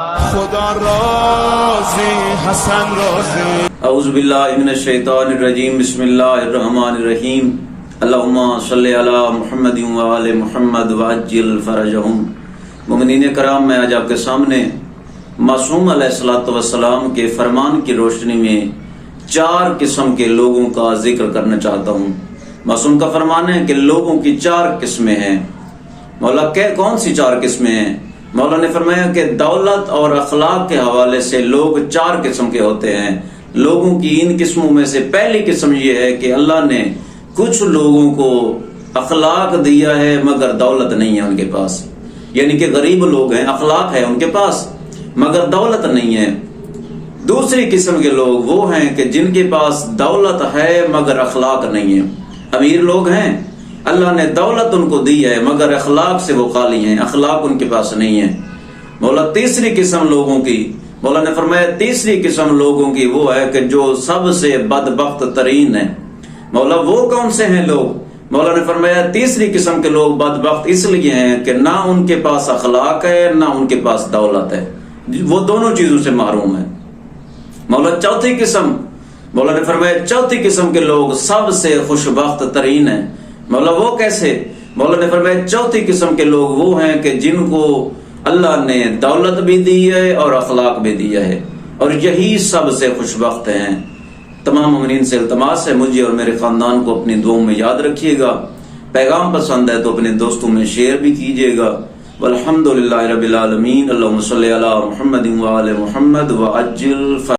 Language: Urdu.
خدا راضی حسن راضی. اعوذ باللہ من الشیطان الرجیم. بسم اللہ الرحمن الرحیم. اللہم صلی علی محمد وآل محمد وعجل فرجہم. مومنین کرام، میں آج آپ کے سامنے معصوم علیہ السلام کے فرمان کی روشنی میں 4 قسم کے لوگوں کا ذکر کرنا چاہتا ہوں. معصوم کا فرمان ہے کہ لوگوں کی 4 قسمیں ہیں. مولا کون سی 4 قسمیں ہیں؟ مولا نے فرمایا کہ دولت اور اخلاق کے حوالے سے لوگ 4 قسم کے ہوتے ہیں. لوگوں کی ان قسموں میں سے پہلی قسم یہ ہے کہ اللہ نے کچھ لوگوں کو اخلاق دیا ہے مگر دولت نہیں ہے ان کے پاس. یعنی کہ غریب لوگ ہیں، اخلاق ہے ان کے پاس مگر دولت نہیں ہے. دوسری قسم کے لوگ وہ ہیں کہ جن کے پاس دولت ہے مگر اخلاق نہیں ہے. امیر لوگ ہیں، اللہ نے دولت ان کو دی ہے مگر اخلاق سے وہ خالی ہیں، اخلاق ان کے پاس نہیں ہے. مولا تیسری قسم لوگوں کی، مولا نے فرمایا تیسری قسم لوگوں کی وہ ہے کہ جو سب سے بدبخت ترین ہے. مولا وہ کون سے ہیں لوگ؟ مولا نے فرمایا تیسری قسم کے لوگ بدبخت اس لیے ہیں کہ نہ ان کے پاس اخلاق ہے نہ ان کے پاس دولت ہے، وہ دونوں چیزوں سے محروم ہے. مولا چوتھی قسم، مولا نے فرمایا چوتھی قسم کے لوگ سب سے خوشبخت ترین ہیں. مولا وہ کیسے؟ مولا نے فرمایا چوتھی قسم کے لوگ وہ ہیں کہ جن کو اللہ نے دولت بھی دی ہے اور اخلاق بھی دیا ہے، اور یہی سب سے خوشبخت ہیں. تمام مومنین سے التماس ہے مجھے اور میرے خاندان کو اپنی دعاؤں میں یاد رکھیے گا. پیغام پسند ہے تو اپنے دوستوں میں شیئر بھی کیجیے گا. والحمدللہ رب العالمین. اللہم صلی علی محمد وآل محمد وعجل